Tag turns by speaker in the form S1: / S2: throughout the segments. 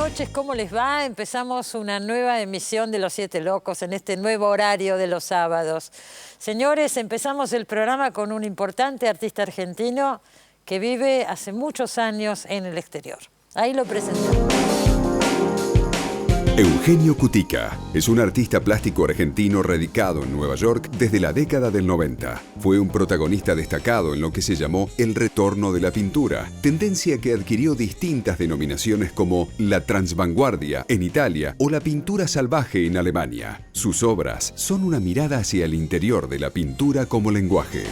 S1: noches, ¿cómo les va? Empezamos una nueva emisión de Los Siete Locos en este nuevo horario de los sábados. Señores, empezamos el programa con un importante artista argentino que vive hace muchos años en el exterior. Ahí lo presentamos.
S2: Eugenio Cutica es un artista plástico argentino radicado en Nueva York desde la década del 90. Fue un protagonista destacado en lo que se llamó el retorno de la pintura, tendencia que adquirió distintas denominaciones como la transvanguardia en Italia o la pintura salvaje en Alemania. Sus obras son una mirada hacia el interior de la pintura como lenguaje.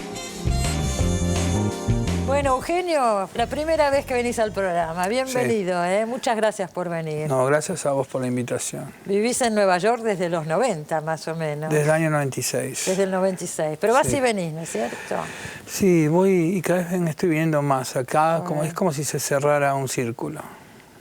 S1: Bueno, Eugenio, la primera vez que venís al programa. Bienvenido, sí. Muchas gracias por venir.
S3: No, gracias a vos por la invitación.
S1: Vivís en Nueva York desde los 90, más o menos.
S3: Desde el año 96.
S1: Desde el 96. Pero vas y venís, ¿no es cierto?
S3: Sí, voy y cada vez estoy viniendo más acá. Es como si se cerrara un círculo.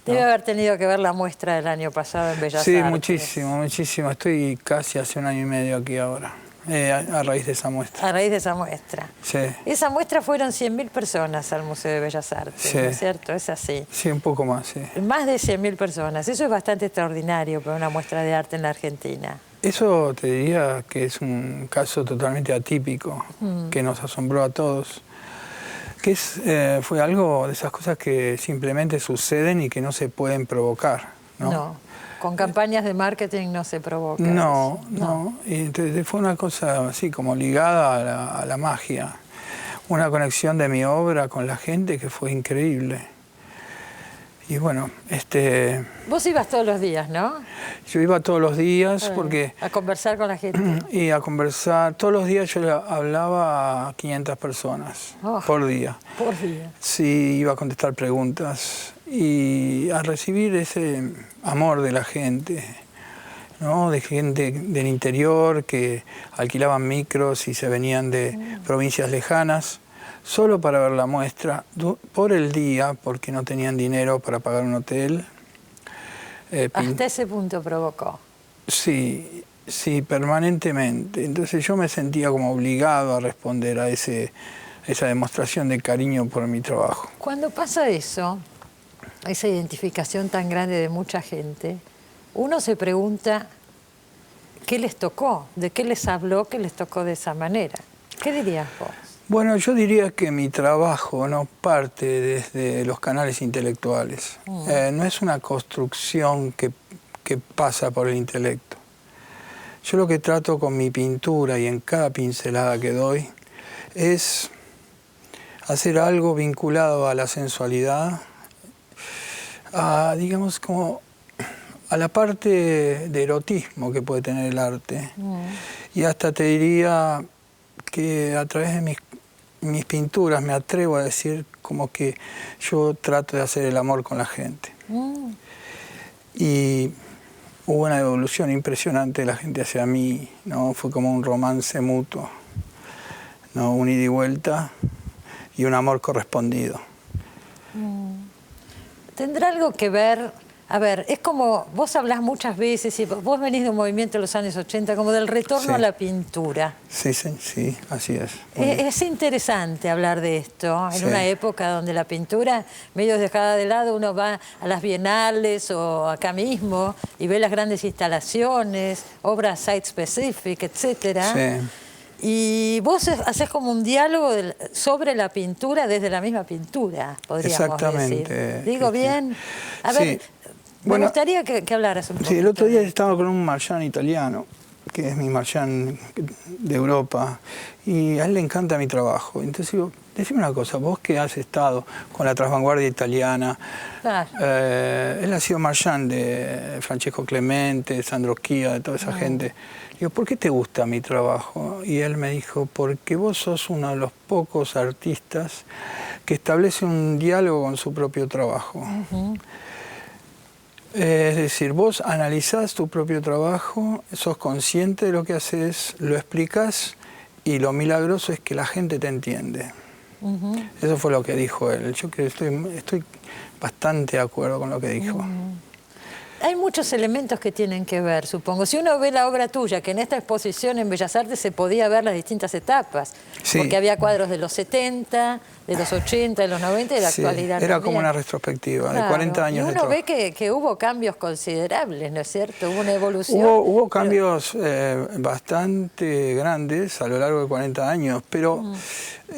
S1: Debe haber tenido que ver la muestra del año pasado en Bellas
S3: Artes.
S1: Sí,
S3: muchísimo. Estoy casi hace un año y medio aquí ahora. A raíz de esa muestra.
S1: A raíz de esa muestra.
S3: Sí.
S1: Esa muestra fueron 100.000 personas al Museo de Bellas Artes, sí. ¿No es cierto? Es así.
S3: Sí, un poco más, sí.
S1: Más de 100.000 personas. Eso es bastante extraordinario para una muestra de arte en la Argentina.
S3: Eso te diría que es un caso totalmente atípico, que nos asombró a todos. Que fue algo de esas cosas que simplemente suceden y que no se pueden provocar, ¿no?
S1: No. Con campañas de marketing no se provoca.
S3: No. Y entonces fue una cosa así como ligada a la magia. Una conexión de mi obra con la gente que fue increíble. Y bueno,
S1: Vos ibas todos los días, ¿no?
S3: Yo iba todos los días porque...
S1: A conversar con la gente.
S3: Y a conversar. Todos los días yo le hablaba a 500 personas por día.
S1: Por día.
S3: Sí, iba a contestar preguntas y a recibir ese amor de la gente, ¿no? De gente del interior que alquilaban micros y se venían de provincias lejanas solo para ver la muestra por el día, porque no tenían dinero para pagar un hotel.
S1: Hasta ese punto provocó.
S3: Sí, permanentemente. Entonces yo me sentía como obligado a responder a esa demostración de cariño por mi trabajo.
S1: Cuando pasa eso, esa identificación tan grande de mucha gente, uno se pregunta qué les tocó, de qué les habló, que les tocó de esa manera. ¿Qué dirías vos?
S3: Bueno, yo diría que mi trabajo no parte desde los canales intelectuales. No es una construcción que pasa por el intelecto. Yo lo que trato con mi pintura y en cada pincelada que doy es hacer algo vinculado a la sensualidad, digamos como a la parte de erotismo que puede tener el arte. Y hasta te diría que a través de mis pinturas me atrevo a decir como que yo trato de hacer el amor con la gente. Y hubo una evolución impresionante de la gente hacia mí, ¿no? Fue como un romance mutuo, ¿no? Un ida y vuelta y un amor correspondido.
S1: ¿Tendrá algo que ver? A ver, es como, vos hablás muchas veces, y vos venís de un movimiento de los años 80, como del retorno a la pintura.
S3: Sí, así es.
S1: Es interesante hablar de esto, en una época donde la pintura, medio dejada de lado, uno va a las bienales o acá mismo y ve las grandes instalaciones, obras site-specific, etcétera.
S3: Sí.
S1: Y vos haces como un diálogo sobre la pintura desde la misma pintura, podríamos decir. ¿Digo bien? A ver, me gustaría que hablaras un poco.
S3: Sí, el otro día estaba con un marchand italiano, que es mi marchand de Europa, y a él le encanta mi trabajo. Entonces digo, decime una cosa, vos que has estado con la transvanguardia italiana,
S1: claro.
S3: Él ha sido marchand de Francesco Clemente, Sandro Schia, de toda esa gente. Digo, ¿por qué te gusta mi trabajo? Y él me dijo, porque vos sos uno de los pocos artistas que establece un diálogo con su propio trabajo. Es decir, vos analizás tu propio trabajo, sos consciente de lo que haces, lo explicás y lo milagroso es que la gente te entiende. Eso fue lo que dijo él. Yo creo que estoy bastante de acuerdo con lo que dijo.
S1: Hay muchos elementos que tienen que ver, supongo. Si uno ve la obra tuya, que en esta exposición en Bellas Artes se podía ver las distintas etapas,
S3: Sí.
S1: porque había cuadros de los 70, de los 80, de los 90 y de la
S3: Sí,
S1: actualidad
S3: era
S1: también.
S3: como una retrospectiva de
S1: Claro.
S3: 40 años
S1: y
S3: de
S1: uno
S3: trabajo.
S1: ve que hubo cambios considerables, ¿no es cierto? Hubo una evolución.
S3: Hubo cambios bastante grandes a lo largo de 40 años, pero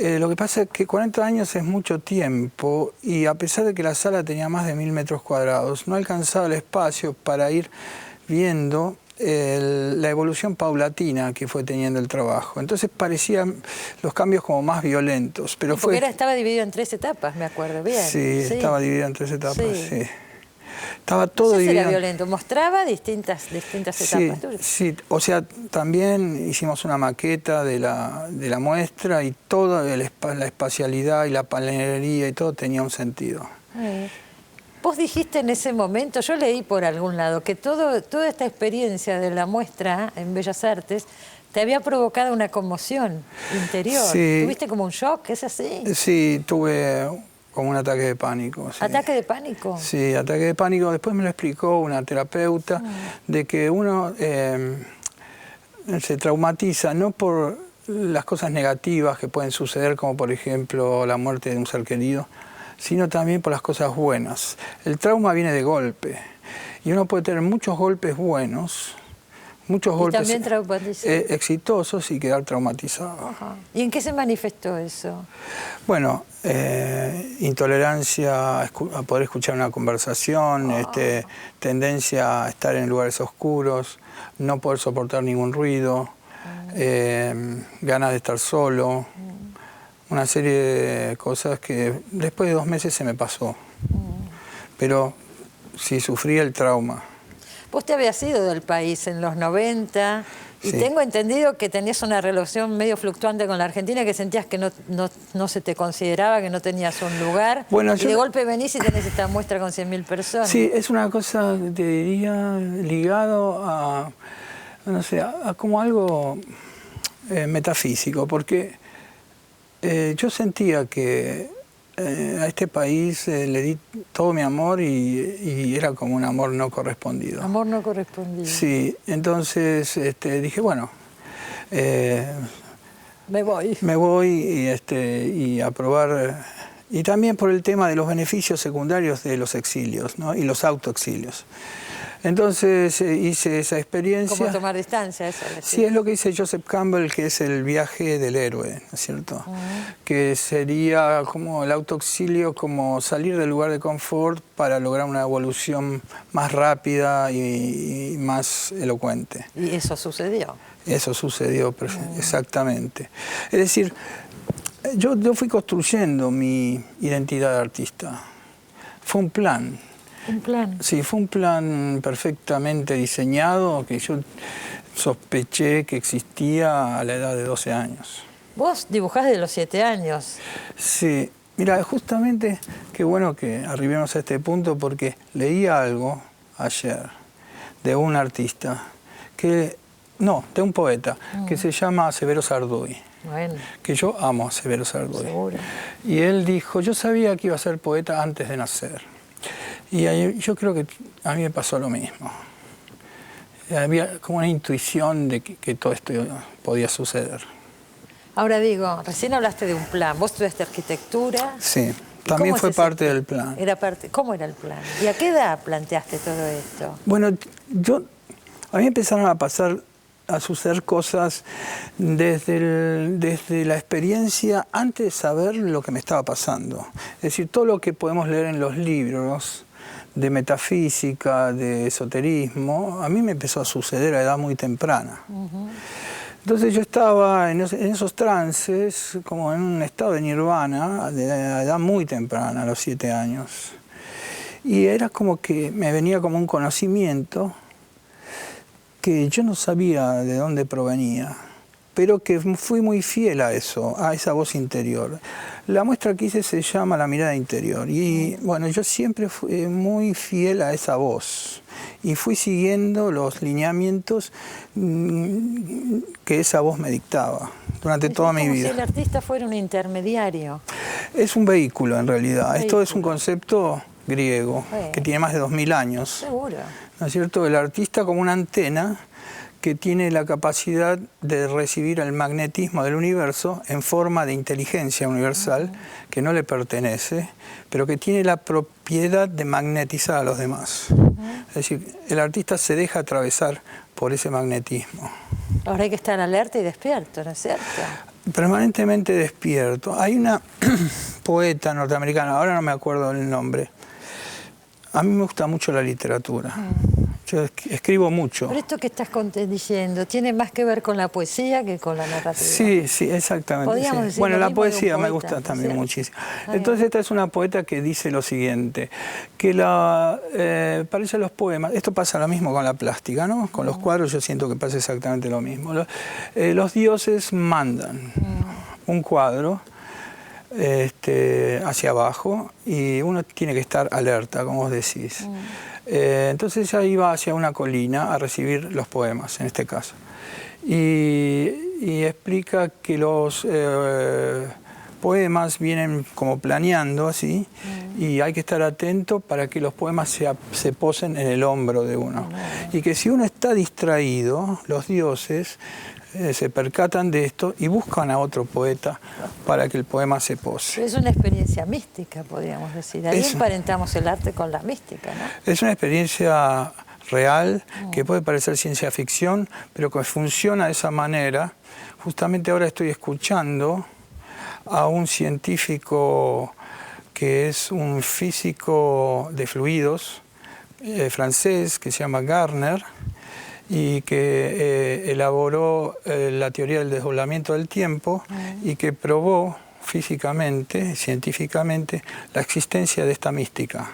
S3: lo que pasa es que 40 años es mucho tiempo y a pesar de que la sala tenía más de 1000 metros cuadrados, no alcanzaba el espacio para ir viendo la evolución paulatina que fue teniendo el trabajo. Entonces parecían los cambios como más violentos. Pero
S1: Porque estaba dividido en 3 etapas, me acuerdo bien.
S3: Sí, estaba dividido en 3 etapas, sí. Estaba
S1: No
S3: todo
S1: sé si
S3: dividido.
S1: era violento, mostraba distintas etapas tuyas.
S3: Sí, o sea, también hicimos una maqueta de la muestra y toda la espacialidad y la panelería y todo tenía un sentido.
S1: Vos dijiste en ese momento, yo leí por algún lado, que toda esta experiencia de la muestra en Bellas Artes te había provocado una conmoción interior.
S3: Sí.
S1: ¿Tuviste como un shock? ¿Es así?
S3: Sí, tuve como un ataque de pánico. Sí.
S1: ¿Ataque de pánico?
S3: Sí, ataque de pánico. Después me lo explicó una terapeuta, de que uno se traumatiza no por las cosas negativas que pueden suceder, como por ejemplo la muerte de un ser querido, sino también por las cosas buenas. El trauma viene de golpe y uno puede tener muchos golpes buenos, muchos golpes exitosos y quedar traumatizado.
S1: Ajá. ¿Y en qué se manifestó eso?
S3: Bueno, intolerancia a poder escuchar una conversación, tendencia a estar en lugares oscuros, no poder soportar ningún ruido, ganas de estar solo, una serie de cosas que después de 2 meses se me pasó. Pero sí sufrí el trauma.
S1: Vos te habías ido del país en los 90 y
S3: Sí.
S1: tengo entendido que tenías una relación medio fluctuante con la Argentina, que sentías que no se te consideraba, que no tenías un lugar.
S3: Bueno,
S1: y de golpe venís y tenés esta muestra con 100.000 personas.
S3: Sí, es una cosa, te diría, ligado a, no sé, a como algo metafísico, porque yo sentía que a este país le di todo mi amor y era como un amor no correspondido.
S1: Amor no correspondido.
S3: Sí, entonces dije, bueno,
S1: me voy.
S3: Me voy y a probar, y también por el tema de los beneficios secundarios de los exilios, ¿no? Y los autoexilios. Entonces hice esa experiencia.
S1: ¿Cómo tomar distancia? Eso,
S3: sí, es lo que dice Joseph Campbell, que es el viaje del héroe, ¿no es cierto? Que sería como el autoexilio, como salir del lugar de confort para lograr una evolución más rápida y más elocuente.
S1: ¿Y eso sucedió?
S3: Eso sucedió, exactamente. Es decir, yo fui construyendo mi identidad de artista. Fue un plan.
S1: ¿Un plan?
S3: Sí, fue un plan perfectamente diseñado que yo sospeché que existía a la edad de 12 años.
S1: Vos dibujás de los 7 años.
S3: Sí, mira, justamente qué bueno que arribemos a este punto porque leí algo ayer de un artista, de un poeta, que se llama Severo Sarduy.
S1: Bueno.
S3: Que yo amo a Severo Sarduy.
S1: Seguro.
S3: Y él dijo, yo sabía que iba a ser poeta antes de nacer. Y yo creo que a mí me pasó lo mismo. Había como una intuición de que todo esto podía suceder.
S1: Ahora digo, recién hablaste de un plan. ¿Vos estudiaste arquitectura?
S3: Sí, también fue parte del plan.
S1: ¿Cómo era el plan? ¿Y a qué edad planteaste todo esto?
S3: Bueno, a mí empezaron a suceder cosas desde la experiencia antes de saber lo que me estaba pasando. Es decir, todo lo que podemos leer en los libros de metafísica, de esoterismo, a mí me empezó a suceder a edad muy temprana. Entonces yo estaba en esos trances, como en un estado de nirvana, de edad muy temprana, a los 7 años. Y era como que me venía como un conocimiento que yo no sabía de dónde provenía, pero que fui muy fiel a eso, a esa voz interior. La muestra que hice se llama La mirada interior y bueno, yo siempre fui muy fiel a esa voz y fui siguiendo los lineamientos que esa voz me dictaba durante toda mi vida.
S1: Es como si el artista fuera un intermediario.
S3: Es un vehículo en realidad, esto es un concepto griego, que tiene más de 2000 años.
S1: Seguro.
S3: ¿no es cierto? El artista como una antena que tiene la capacidad de recibir el magnetismo del universo en forma de inteligencia universal que no le pertenece, pero que tiene la propiedad de magnetizar a los demás. Es decir, el artista se deja atravesar por ese magnetismo.
S1: Ahora hay que estar alerta y despierto, ¿no es cierto?
S3: Permanentemente despierto. Hay una poeta norteamericana, ahora no me acuerdo el nombre. A mí me gusta mucho la literatura. Yo escribo mucho.
S1: Pero esto que estás diciendo, ¿tiene más que ver con la poesía que con la narrativa?
S3: Sí, sí, exactamente. Sí. Bueno, la poesía me gusta también muchísimo. Entonces esta es una poeta que dice lo siguiente, que parece los poemas, esto pasa lo mismo con la plástica, ¿no? Con los cuadros yo siento que pasa exactamente lo mismo. Los dioses mandan un cuadro hacia abajo y uno tiene que estar alerta, como vos decís. Entonces ella iba hacia una colina a recibir los poemas, en este caso. Y explica que los poemas vienen como planeando así, y hay que estar atento para que los poemas se posen en el hombro de uno. Y que si uno está distraído, los dioses se percatan de esto y buscan a otro poeta para que el poema se pose.
S1: Es una experiencia mística, podríamos decir. Ahí emparentamos el arte con la mística, ¿no?
S3: Es una experiencia real que puede parecer ciencia ficción, pero que funciona de esa manera. Justamente ahora estoy escuchando a un científico que es un físico de fluidos francés que se llama Gardner, y que elaboró la teoría del desdoblamiento del tiempo y que probó físicamente, científicamente, la existencia de esta mística.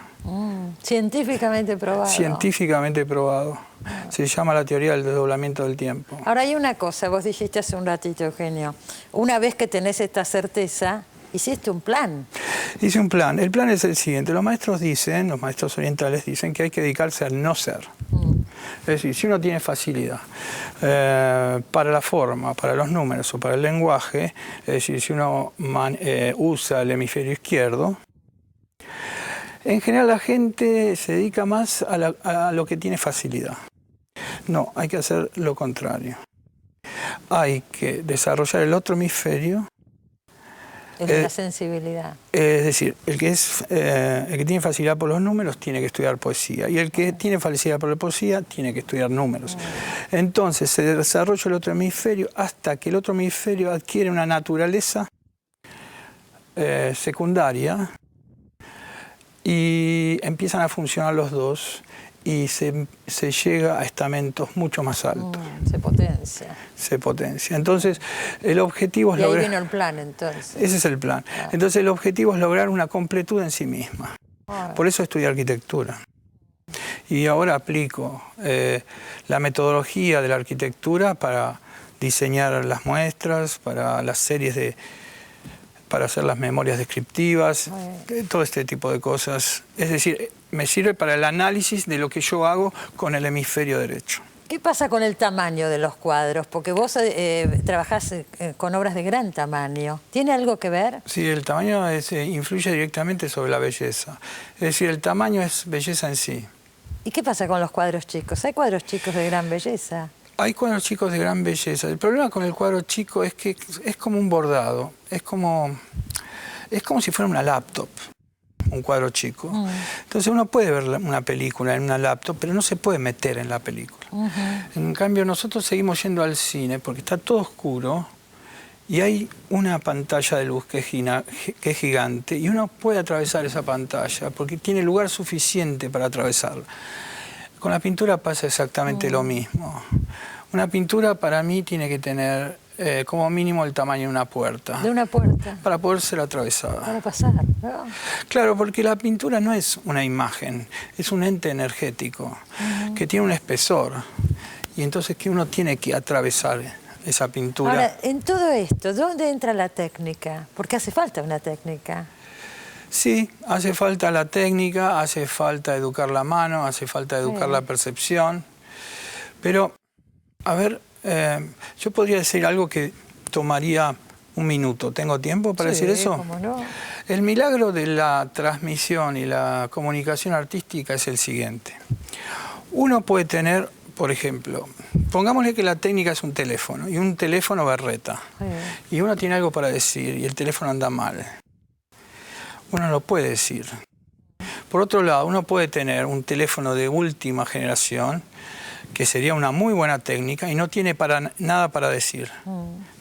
S1: Científicamente probado.
S3: Científicamente probado. Se llama la teoría del desdoblamiento del tiempo.
S1: Ahora hay una cosa, vos dijiste hace un ratito, Eugenio, una vez que tenés esta certeza, hiciste un plan.
S3: Hice un plan. El plan es el siguiente. Los maestros orientales dicen que hay que dedicarse al no ser. Es decir, si uno tiene facilidad para la forma, para los números o para el lenguaje, es decir, si uno usa el hemisferio izquierdo, en general la gente se dedica más a lo que tiene facilidad. No, hay que hacer lo contrario. Hay que desarrollar el otro hemisferio.
S1: El de la sensibilidad.
S3: Es decir, el que tiene facilidad por los números tiene que estudiar poesía, y el que tiene facilidad por la poesía tiene que estudiar números. Entonces se desarrolla el otro hemisferio hasta que el otro hemisferio adquiere una naturaleza secundaria y empiezan a funcionar los dos y se llega a estamentos mucho más altos.
S1: Se potencia.
S3: Se potencia. Entonces, el objetivo es
S1: lograr...
S3: Y
S1: ahí viene el plan, entonces.
S3: Ese es el plan. Entonces, el objetivo es lograr una completud en sí misma. Por eso estudié arquitectura. Y ahora aplico la metodología de la arquitectura para diseñar las muestras, para las series para hacer las memorias descriptivas, todo este tipo de cosas. Es decir, me sirve para el análisis de lo que yo hago con el hemisferio derecho.
S1: ¿Qué pasa con el tamaño de los cuadros? Porque vos trabajás con obras de gran tamaño. ¿Tiene algo que ver?
S3: Sí, el tamaño influye directamente sobre la belleza. Es decir, el tamaño es belleza en sí.
S1: ¿Y qué pasa con los cuadros chicos? ¿Hay cuadros chicos de gran belleza?
S3: Hay cuadros chicos de gran belleza. El problema con el cuadro chico es que es como un bordado. Es como si fuera una laptop, un cuadro chico. Entonces uno puede ver una película en una laptop, pero no se puede meter en la película. En cambio, nosotros seguimos yendo al cine porque está todo oscuro y hay una pantalla de luz que es gigante, y uno puede atravesar esa pantalla porque tiene lugar suficiente para atravesarla. Con la pintura pasa exactamente lo mismo. Una pintura para mí tiene que tener como mínimo el tamaño de una puerta.
S1: ¿De una puerta?
S3: Para poder ser atravesada.
S1: Para pasar, ¿no?
S3: Claro, porque la pintura no es una imagen, es un ente energético que tiene un espesor, y entonces que uno tiene que atravesar esa pintura.
S1: Ahora, en todo esto, ¿dónde entra la técnica? Porque hace falta una técnica.
S3: Sí, hace falta la técnica, hace falta educar la mano, hace falta educar la percepción. Pero, a ver, yo podría decir algo que tomaría un minuto. ¿Tengo tiempo para decir eso?
S1: ¿Cómo no?
S3: El milagro de la transmisión y la comunicación artística es el siguiente. Uno puede tener, por ejemplo, pongámosle que la técnica es un teléfono, y un teléfono berreta, y uno tiene algo para decir, y el teléfono anda mal. Uno lo puede decir. Por otro lado, uno puede tener un teléfono de última generación, que sería una muy buena técnica, y no tiene nada para decir.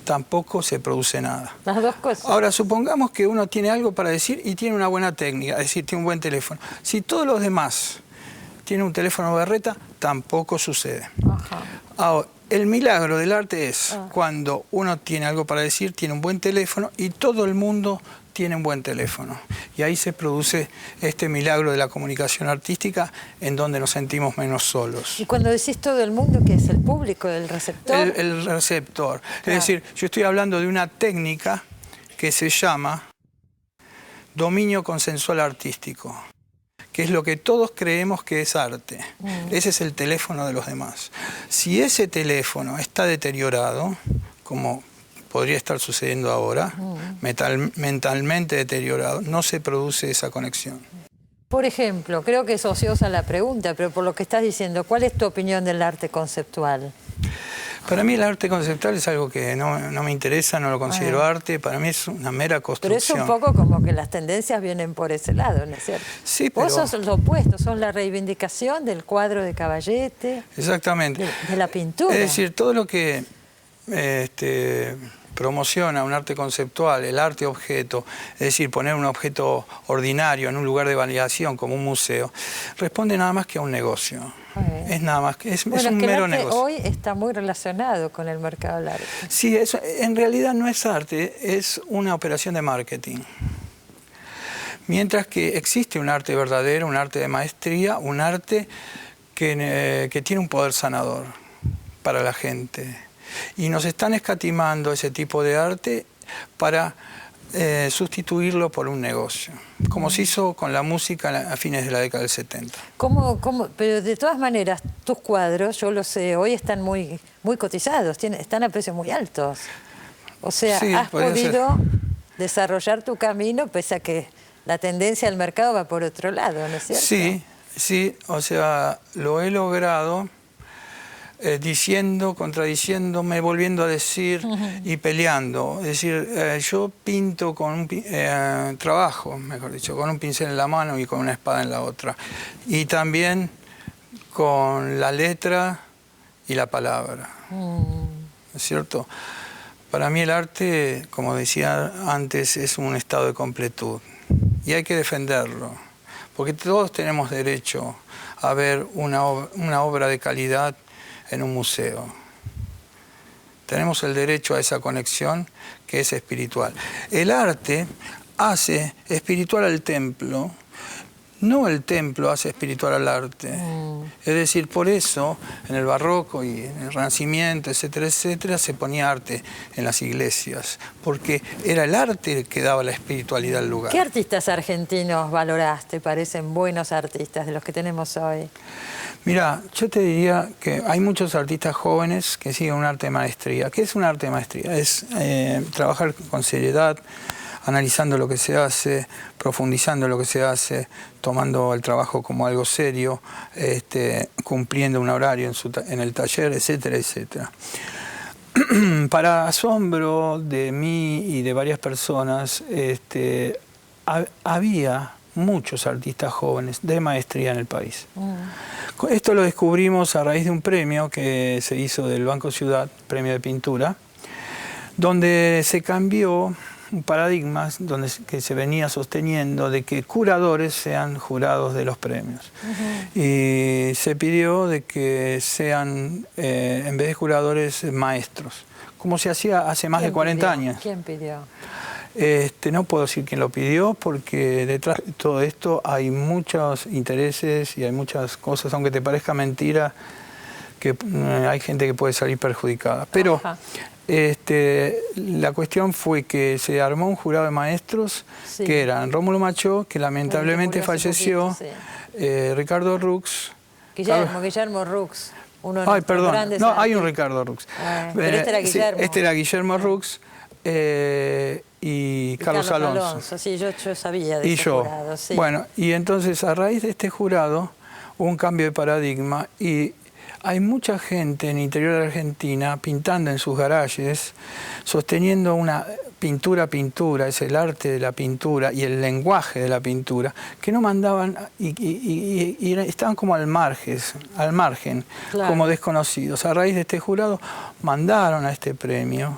S3: Tampoco se produce nada.
S1: Las dos cosas.
S3: Ahora, supongamos que uno tiene algo para decir y tiene una buena técnica, es decir, tiene un buen teléfono. Si todos los demás tienen un teléfono berreta, tampoco sucede.
S1: Ajá.
S3: Ahora, el milagro del arte es cuando uno tiene algo para decir, tiene un buen teléfono y todo el mundo tiene un buen teléfono. Y ahí se produce este milagro de la comunicación artística en donde nos sentimos menos solos.
S1: Y cuando decís todo el mundo, ¿qué es? ¿El público, el receptor?
S3: El receptor. Es decir, yo estoy hablando de una técnica que se llama dominio consensual artístico, que es lo que todos creemos que es arte. Ese es el teléfono de los demás. Si ese teléfono está deteriorado, como podría estar sucediendo ahora, mentalmente deteriorado, no se produce esa conexión.
S1: Por ejemplo, creo que es ociosa la pregunta, pero por lo que estás diciendo, ¿cuál es tu opinión del arte conceptual?
S3: Para mí el arte conceptual es algo que no me interesa, no lo considero arte, para mí es una mera construcción.
S1: Pero es un poco como que las tendencias vienen por ese lado, ¿no es cierto?
S3: Sí, pero...
S1: Vos sos lo opuesto, sos la reivindicación del cuadro de Caballete.
S3: Exactamente.
S1: De la pintura.
S3: Es decir, todo lo que promociona un arte conceptual, el arte objeto, es decir, poner un objeto ordinario en un lugar de validación como un museo, responde nada más que a un negocio. Es nada más que es un mero negocio.
S1: Hoy está muy relacionado con el mercado del arte.
S3: Sí, eso en realidad no es arte, es una operación de marketing. Mientras que existe un arte verdadero, un arte de maestría, un arte que tiene un poder sanador para la gente. Y nos están escatimando ese tipo de arte para sustituirlo por un negocio, como se hizo con la música a fines de la década del 70.
S1: Pero de todas maneras, tus cuadros, yo lo sé, hoy están muy cotizados, están a precios muy altos. O sea, sí, has podido desarrollar tu camino pese a que la tendencia del mercado va por otro lado, ¿no es cierto?
S3: Sí, sí, o sea, lo he logrado diciendo, contradiciéndome, volviendo a decir y peleando. Es decir, yo pinto con trabajo, mejor dicho, con un pincel en la mano y con una espada en la otra. Y también con la letra y la palabra. ¿No es cierto? Para mí el arte, como decía antes, es un estado de completud. Y hay que defenderlo. Porque todos tenemos derecho a ver una obra de calidad en un museo. Tenemos el derecho a esa conexión que es espiritual. El arte hace espiritual al templo, no el templo hace espiritual al arte. Es decir, por eso en el barroco y en el Renacimiento, etcétera, etcétera, se ponía arte en las iglesias, porque era el arte que daba la espiritualidad al lugar.
S1: ¿Qué artistas argentinos valorás? ¿Te parecen buenos artistas de los que tenemos hoy?
S3: Mira, yo te diría que hay muchos artistas jóvenes que siguen un arte de maestría. ¿Qué es un arte de maestría? Es trabajar con seriedad, analizando lo que se hace, profundizando lo que se hace, tomando el trabajo como algo serio, cumpliendo un horario en el taller, etcétera, etcétera. Para asombro de mí y de varias personas, había muchos artistas jóvenes de maestría en el país. Esto lo descubrimos a raíz de un premio que se hizo del Banco Ciudad, premio de pintura, donde se cambió un paradigma que se venía sosteniendo de que curadores sean jurados de los premios. Y se pidió de que sean, en vez de juradores, maestros, como se hacía hace más de 40 años.
S1: ¿Quién pidió?
S3: No puedo decir quién lo pidió, porque detrás de todo esto hay muchos intereses y hay muchas cosas, aunque te parezca mentira, que hay gente que puede salir perjudicada. Pero la cuestión fue que se armó un jurado de maestros, que eran Rómulo Machó, que lamentablemente falleció, Ricardo Rux.
S1: Guillermo Rux. Uno de
S3: perdón,
S1: grandes
S3: no, hay un Ricardo Rux.
S1: Pero este era Guillermo.
S3: Sí, este era Guillermo Rux. Y Carlos Alonso.
S1: Sí, yo sabía de ese
S3: yo.
S1: jurado. Sí.
S3: Bueno, y entonces a raíz de este jurado hubo un cambio de paradigma y hay mucha gente en el interior de la Argentina pintando en sus garajes, sosteniendo una pintura, es el arte de la pintura y el lenguaje de la pintura, que no mandaban y estaban como al margen,
S1: claro,
S3: como desconocidos. A raíz de este jurado mandaron a este premio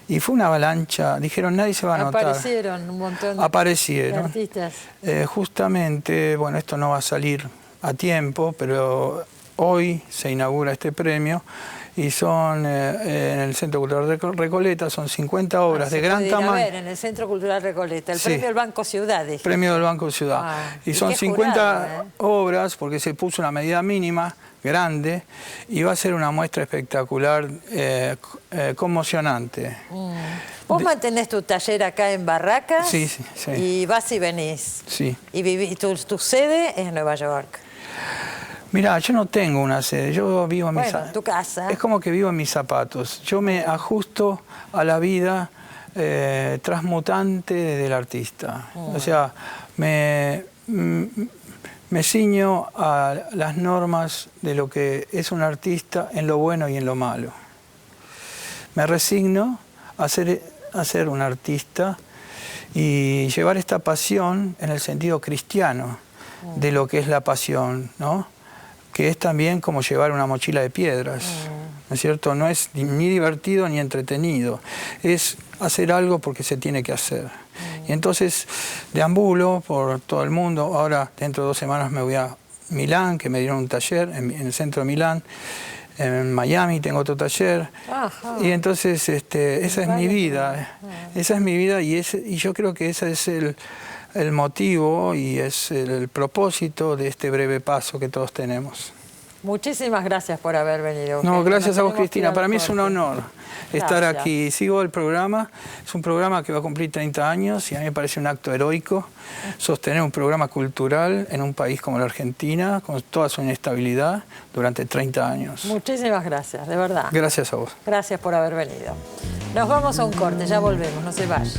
S3: y fue una avalancha, dijeron nadie se va a notar.
S1: Aparecieron un montón de artistas.
S3: Justamente, bueno, esto no va a salir a tiempo, pero hoy se inaugura este premio y son en el Centro Cultural Recoleta, son 50 obras de gran tamaño.
S1: Ver en el Centro Cultural Recoleta, el premio del Banco Ciudad. Dijiste.
S3: Premio del Banco Ciudad. Y son 50 obras porque se puso una medida mínima grande y va a ser una muestra espectacular, conmocionante.
S1: Vos mantenés tu taller acá en Barracas.
S3: Sí.
S1: Y vas y venís.
S3: Sí.
S1: Y tu sede es en Nueva York.
S3: Mirá, yo no tengo una sede, yo vivo en
S1: tu casa.
S3: Es como que vivo en mis zapatos. Yo me ajusto a la vida transmutante del artista. O sea, me ciño a las normas de lo que es un artista en lo bueno y en lo malo. Me resigno a ser un artista y llevar esta pasión en el sentido cristiano de lo que es la pasión, ¿no? Que es también como llevar una mochila de piedras, ¿no es cierto? No es ni divertido ni entretenido, es hacer algo porque se tiene que hacer. Y entonces deambulo por todo el mundo. Ahora, dentro de 2 semanas me voy a Milán, que me dieron un taller en el centro de Milán. En Miami tengo otro taller. Ajá. Y entonces esa es mi vida. Esa es mi vida y yo creo que ese es el motivo y es el propósito de este breve paso que todos tenemos.
S1: Muchísimas gracias por haber venido.
S3: No, gracias a vos, Cristina. Para mí es un honor estar aquí. Sigo el programa. Es un programa que va a cumplir 30 años y a mí me parece un acto heroico sostener un programa cultural en un país como la Argentina, con toda su inestabilidad, durante 30 años.
S1: Muchísimas gracias, de verdad.
S3: Gracias a vos.
S1: Gracias por haber venido. Nos vamos a un corte, ya volvemos, no se vayan.